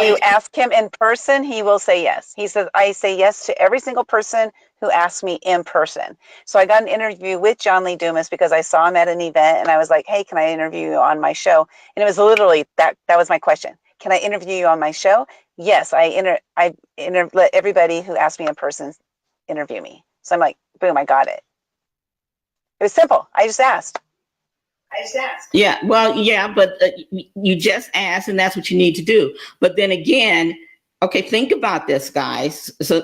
you ask him in person, he will say yes. He says, I say yes to every single person who asked me in person. So I got an interview with John Lee Dumas because I saw him at an event and I was like, hey, can I interview you on my show? And it was literally, that was my question. Can I interview you on my show? Yes, I let everybody who asked me in person interview me. So I'm like, boom, I got it. It was simple. I just asked. Yeah, well, but you just asked and that's what you need to do. But then again, okay, think about this, guys. So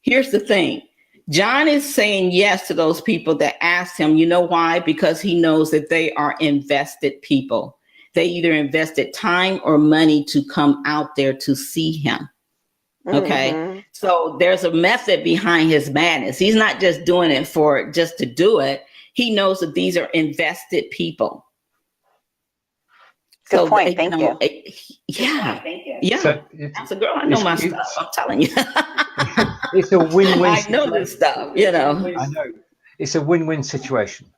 here's the thing. John is saying yes to those people that asked him. You know why? Because he knows that they are invested people. They either invested time or money to come out there to see him. Okay. So there's a method behind his madness. He's not just doing it just to do it. He knows that these are invested people. Good point. Thank you. Yeah. So as a girl, I know my stuff. I'm telling you. It's a win-win. I know this stuff, I know. It's a win-win situation.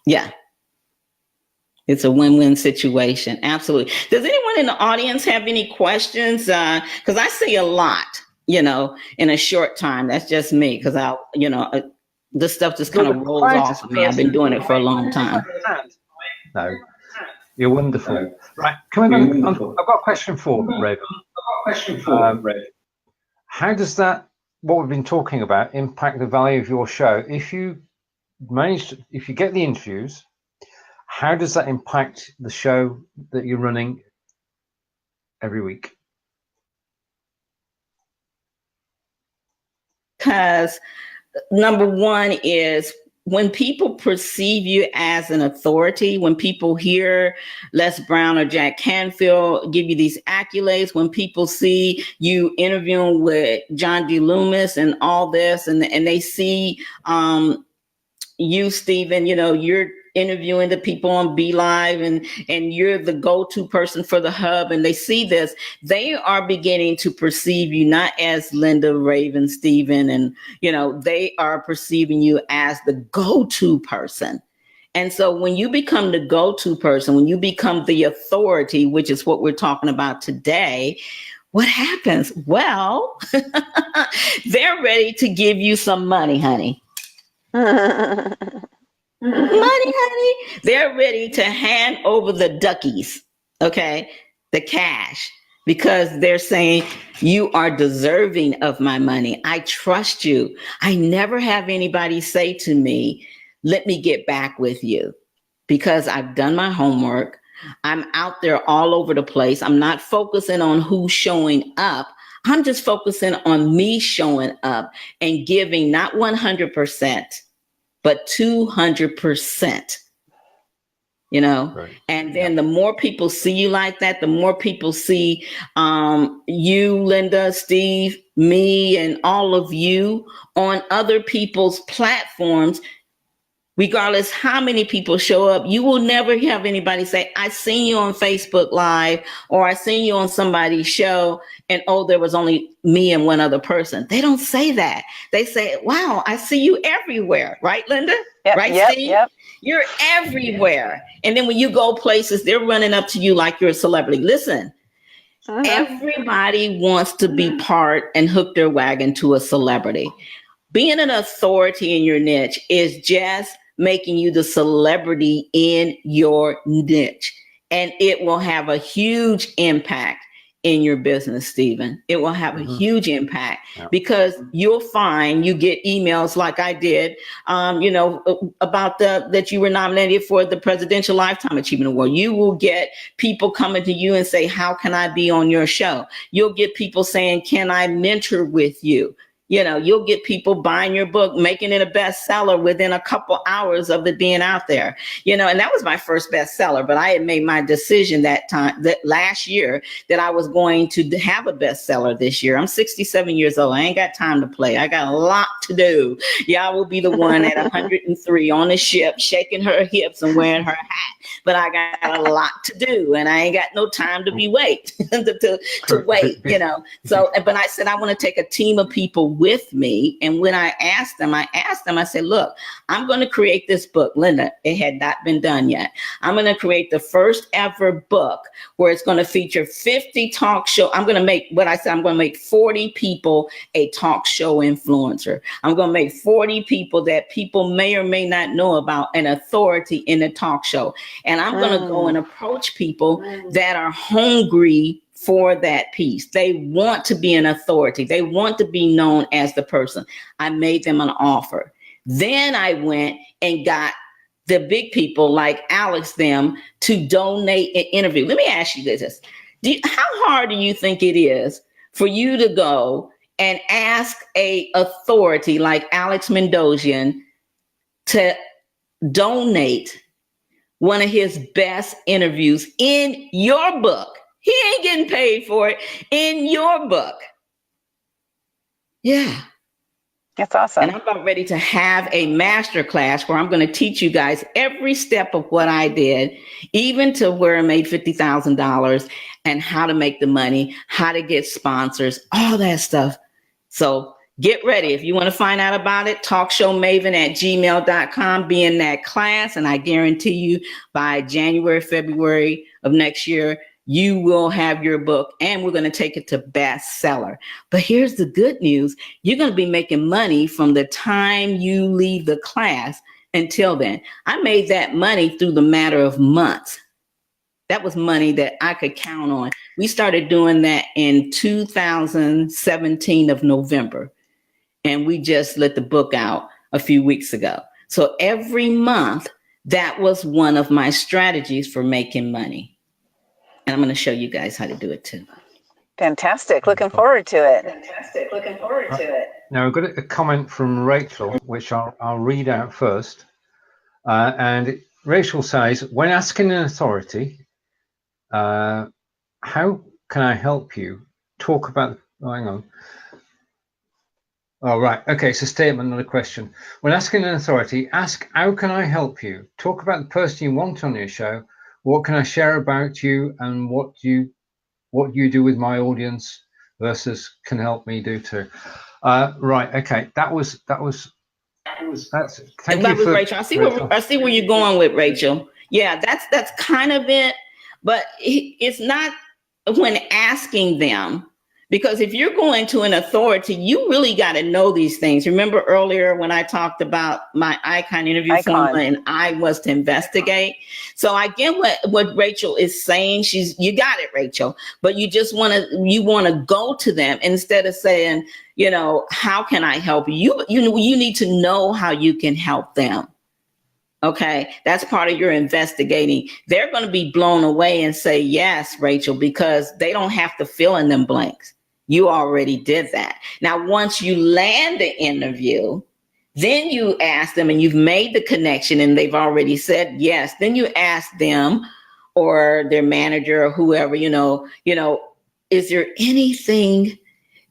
Yeah. It's a win-win situation. Absolutely. Does anyone in the audience have any questions? Because I see a lot, in a short time. That's just me because this stuff just kind of rolls off of me. I've been doing it for a long time. No, you're wonderful. Right, I've got a question for Raven. How does that, what we've been talking about, impact the value of your show? If you get the interviews, how does that impact the show that you're running every week? Because number one is when people perceive you as an authority, when people hear Les Brown or Jack Canfield give you these accolades, when people see you interviewing with John D. Loomis and all this, and they see you, Stephen, you're interviewing the people on Be Live and you're the go-to person for the hub, and they see this, they are beginning to perceive you not as Lynda, Raven, Stephen, and they are perceiving you as the go-to person. And so when you become the go-to person, when you become the authority, which is what we're talking about today, what happens? Well, they're ready to give you some money, honey. Money, honey. They're ready to hand over the duckies, okay? The cash. because they're saying you are deserving of my money. I trust you. I never have anybody say to me, let me get back with you, because I've done my homework. I'm out there all over the place. I'm not focusing on who's showing up. I'm just focusing on me showing up and giving not 100%, but 200%. You know, Right. And then the more people see you like that, the more people see you, Lynda, Steve, me, and all of you on other people's platforms. Regardless how many people show up, you will never have anybody say, I seen you on Facebook Live, or I seen you on somebody's show, and oh, there was only me and one other person. They don't say that. They say, wow, I see you everywhere. Right, Lynda? Yep, right, yep, Steve? Yep. You're everywhere. And then when you go places, they're running up to you like you're a celebrity. Listen, everybody wants to be part and hook their wagon to a celebrity. Being an authority in your niche is just making you the celebrity in your niche. And it will have a huge impact in your business, Stephen. It will have a huge impact because you'll find you get emails like I did, about that you were nominated for the Presidential Lifetime Achievement Award. You will get people coming to you and say, how can I be on your show? You'll get people saying, can I mentor with you? You'll get people buying your book, making it a bestseller within a couple hours of it being out there, and that was my first bestseller. But I had made my decision that last year that I was going to have a bestseller this year. I'm 67 years old. I ain't got time to play. I got a lot to do. I will be the one at 103 on the ship, shaking her hips and wearing her hat. But I got a lot to do, and I ain't got no time to be wait to wait, So, but I said, I want to take a team of people with me. And when I asked them, I said, look, I'm going to create this book. Lynda, it had not been done yet. I'm going to create the first ever book where it's going to feature 50 talk show. I'm going to make 40 people a talk show influencer. I'm going to make 40 people that people may or may not know about, an authority in a talk show. And I'm going to go and approach people that are hungry for that piece. They want to be an authority. They want to be known as the person. I made them an offer. Then I went and got the big people like Alex them to donate an interview. Let me ask you this. How hard do you think it is for you to go and ask a authority like Alex Mendozian to donate one of his best interviews in your book? He ain't getting paid for it, in your book. Yeah. That's awesome. And I'm about ready to have a masterclass where I'm going to teach you guys every step of what I did, even to where I made $50,000 and how to make the money, how to get sponsors, all that stuff. So get ready. If you want to find out about it, talkshowmaven@gmail.com. Be in that class. And I guarantee you by January, February of next year, you will have your book and we're going to take it to bestseller. But here's the good news. You're going to be making money from the time you leave the class until then. I made that money through the matter of months. That was money that I could count on. We started doing that in 2017 of November. And we just let the book out a few weeks ago. So every month, that was one of my strategies for making money. And I'm going to show you guys how to do it too. Fantastic. Looking forward to it. Now, I've got a comment from Rachel, which I'll read out first. And Rachel says, when asking an authority, how can I help you? Talk about, hang on. Oh, right. Okay, it's a statement, not a question. When asking an authority, ask, how can I help you? Talk about the person you want on your show. What can I share about you, and what you do with my audience versus can help me do too. Right. Okay. That was. Thank you for Rachel. I see where you're going with Rachel. Yeah, that's kind of it, but it's not when asking them. Because if you're going to an authority, you really got to know these things. Remember earlier when I talked about my icon interview formula and I was to investigate? So I get what Rachel is saying. You got it, Rachel. But you just want to go to them instead of saying, you know, how can I help you? You need to know how you can help them. Okay, that's part of your investigating. They're going to be blown away and say, yes, Rachel, because they don't have to fill in them blanks. You already did that. Now, once you land the interview, then you ask them and you've made the connection and they've already said yes. Then you ask them or their manager or whoever, you know, is there anything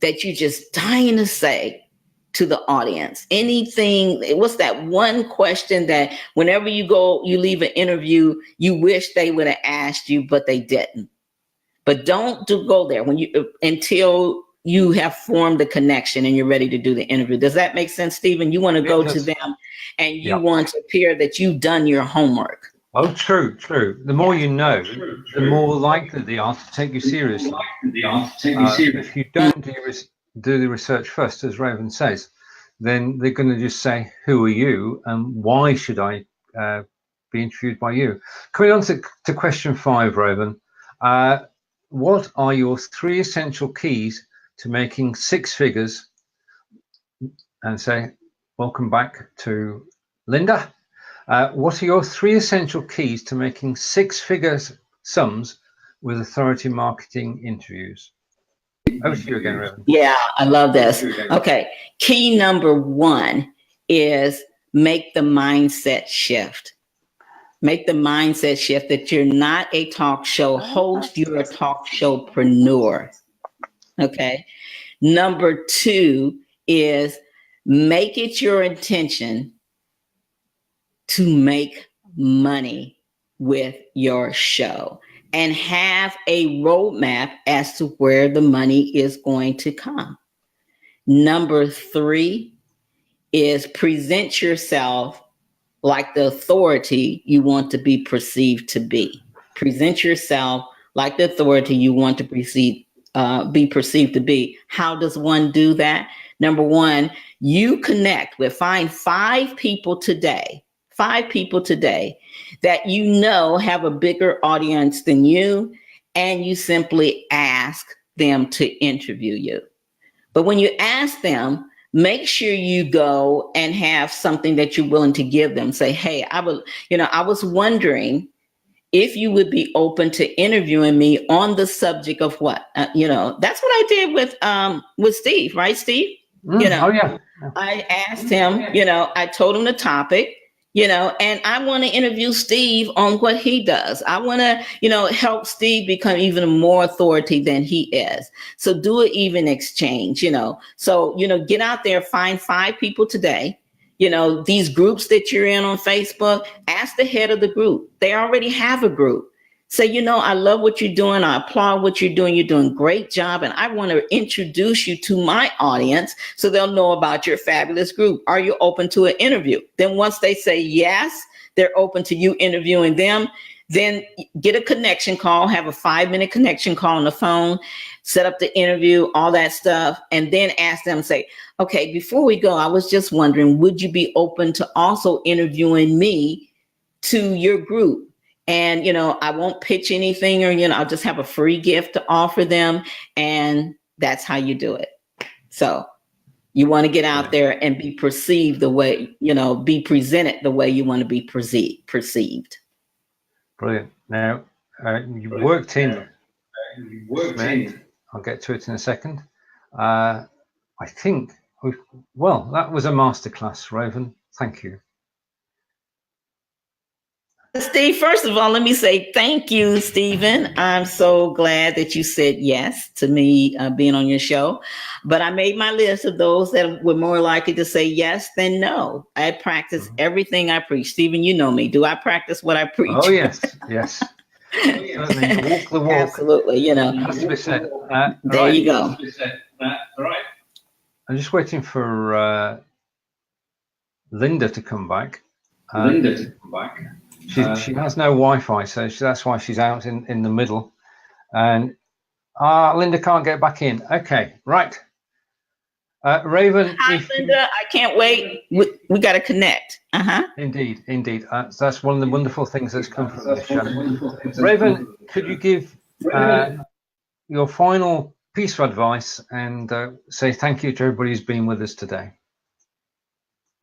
that you're just dying to say to the audience? Anything? What's that one question that whenever you leave an interview, you wish they would have asked you, but they didn't? But don't go there until you have formed the connection and you're ready to do the interview. Does that make sense, Stephen? You want to go to them and you want to appear that you've done your homework. Oh, true. The more you know, the more likely they are to take you seriously. If you don't do the research first, as Raven says, then they're going to just say, who are you and why should I be interviewed by you? Coming on to question 5, Raven. What are your 3 essential keys to making 6 figures? And say, welcome back to Lynda. What are your 3 essential keys to making 6-figure sums with authority marketing interviews? Over to you again, Raven. Yeah, I love this. Okay. Key number 1 is make the mindset shift. Make the mindset shift that you're not a talk show host, you're a talk showpreneur. Okay. Number 2 is make it your intention to make money with your show and have a roadmap as to where the money is going to come. Number 3 is present yourself like the authority you want to be perceived to be. Present yourself like the authority you want to be perceived to be. How does one do that? Number 1, you find 5 people today that you know have a bigger audience than you, and you simply ask them to interview you. But when you ask them, make sure you go and have something that you're willing to give them. Say, hey, I was wondering if you would be open to interviewing me on the subject of what, that's what I did with Steve, right, Steve? Oh, yeah. I asked him, I told him the topic, and I want to interview Steve on what he does. I want to, help Steve become even more authority than he is. So do an even exchange, So, get out there, find 5 people today. These groups that you're in on Facebook, ask the head of the group. They already have a group. Say, I love what you're doing. I applaud what you're doing. You're doing a great job. And I want to introduce you to my audience so they'll know about your fabulous group. Are you open to an interview? Then once they say yes, they're open to you interviewing them. Then get a connection call, have a 5-minute connection call on the phone, set up the interview, all that stuff. And then ask them, say, okay, before we go, I was just wondering, would you be open to also interviewing me to your group? And, I won't pitch anything or, I'll just have a free gift to offer them. And that's how you do it. So you want to get out there and be perceived the way, be presented the way you want to be perceived. Brilliant. Now, you worked in. I'll get to it in a second. I think, that was a masterclass, Raven. Thank you. Steve, first of all, let me say thank you, Stephen. I'm so glad that you said yes to me being on your show. But I made my list of those that were more likely to say yes than no. I practice everything I preach. Stephen, you know me. Do I practice what I preach? Oh, yes. Yes. Certainly. Walk the walk. Absolutely. Has to be said. There you go. Right. I'm just waiting for Lynda to come back. She has no Wi-Fi, so that's why she's out in the middle. And Lynda can't get back in. Okay, right. Raven, Hi, Lynda. I can't wait. We got to connect. Indeed, indeed. That's one of the wonderful things that's come from this show. Raven, could you give your final piece of advice and say thank you to everybody who's been with us today?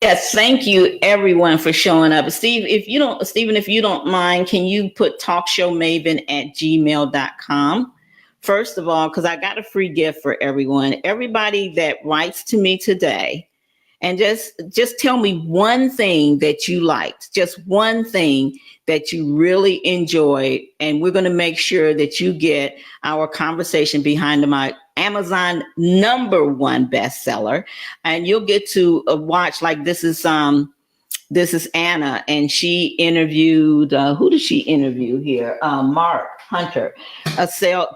Yes, thank you everyone for showing up. Stephen, if you don't mind, can you put talkshowmaven@gmail.com? First of all, because I got a free gift for everyone. Everybody that writes to me today, and just tell me one thing that you liked, just one thing that you really enjoyed, and we're going to make sure that you get our conversation behind the mic, Amazon #1 bestseller, and you'll get to watch. Like this is Anna, and she interviewed who did she interview here? Mark Hunter, a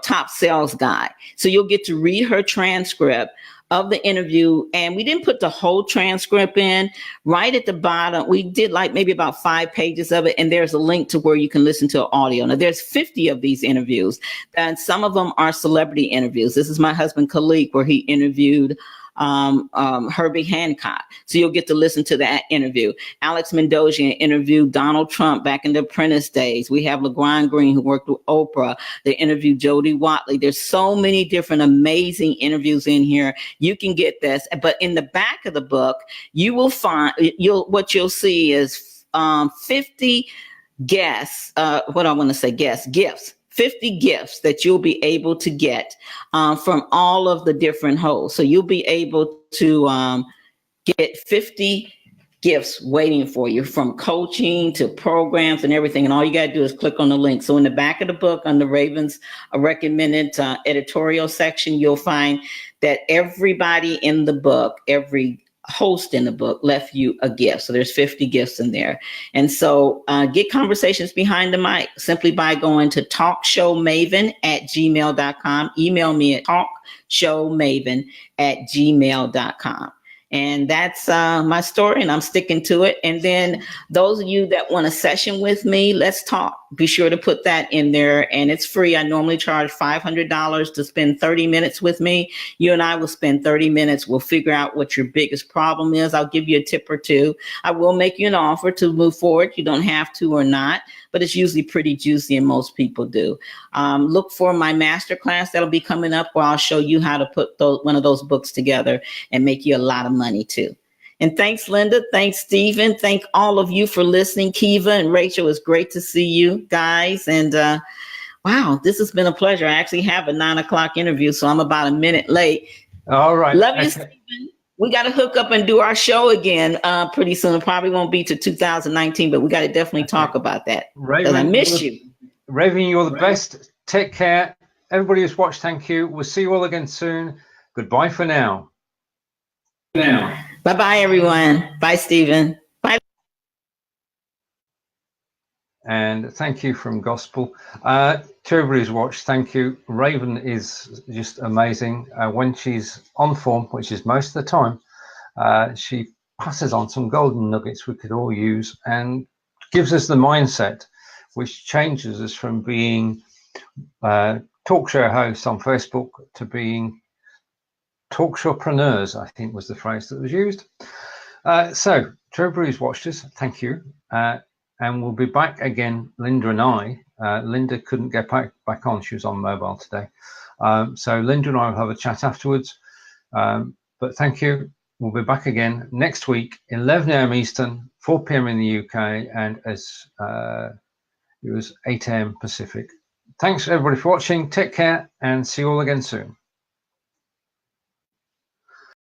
top sales guy. So you'll get to read her transcript of the interview, and we didn't put the whole transcript in. Right at the bottom, we did like maybe about 5 pages of it, and there's a link to where you can listen to audio. Now there's 50 of these interviews, and some of them are celebrity interviews. This is my husband Khaliq, where he interviewed Herbie Hancock. So you'll get to listen to that interview. Alex Mendoza interviewed Donald Trump back in the Apprentice days. We have LeGrand Green, who worked with Oprah. They interviewed Jody Watley. There's so many different amazing interviews in here. You can get this, but in the back of the book, you will find what you'll see is 50 gifts. 50 gifts that you'll be able to get from all of the different hosts. So you'll be able to get 50 gifts waiting for you, from coaching to programs and everything. And all you got to do is click on the link. So in the back of the book, on the Raven's recommended editorial section, you'll find that everybody in the book, every host in the book, left you a gift. So there's 50 gifts in there. And so get conversations behind the mic simply by going to talkshowmaven@gmail.com. Email me at talkshowmaven@gmail.com. And that's my story, and I'm sticking to it. And then those of you that want a session with me, let's talk. Be sure to put that in there, and it's free. I normally charge $500 to spend 30 minutes with me. You and I will spend 30 minutes. We'll figure out what your biggest problem is. I'll give you a tip or two. I will make you an offer to move forward. You don't have to or not, but it's usually pretty juicy, and most people do. Look for my masterclass that'll be coming up, where I'll show you how to put one of those books together and make you a lot of money too. And thanks, Lynda. Thanks, Stephen. Thank all of you for listening. Kiva and Rachel, it's great to see you guys. And wow, this has been a pleasure. I actually have a 9 o'clock interview, so I'm about a minute late. All right. Love you, Stephen. We got to hook up and do our show again pretty soon. It probably won't be to 2019, but we got to definitely talk about that. Raven, I miss you. Raven, you're the best. Take care. Everybody who's watched, thank you. We'll see you all again soon. Goodbye for now. Bye-bye, everyone. Bye, Stephen. Bye. And thank you from Gospel. To everybody who's watched, thank you. Raven is just amazing. When she's on form, which is most of the time, she passes on some golden nuggets we could all use and gives us the mindset, which changes us from being talk show hosts on Facebook to being talk showpreneurs, I think was the phrase that was used. So to everybody who's watched us, thank you. And we'll be back again, Lynda and I. Lynda couldn't get back on. She was on mobile today. So Lynda and I will have a chat afterwards. But thank you. We'll be back again next week, 11 a.m. Eastern, 4 p.m. in the UK, and as it was 8 a.m. Pacific. Thanks everybody for watching. Take care and see you all again soon.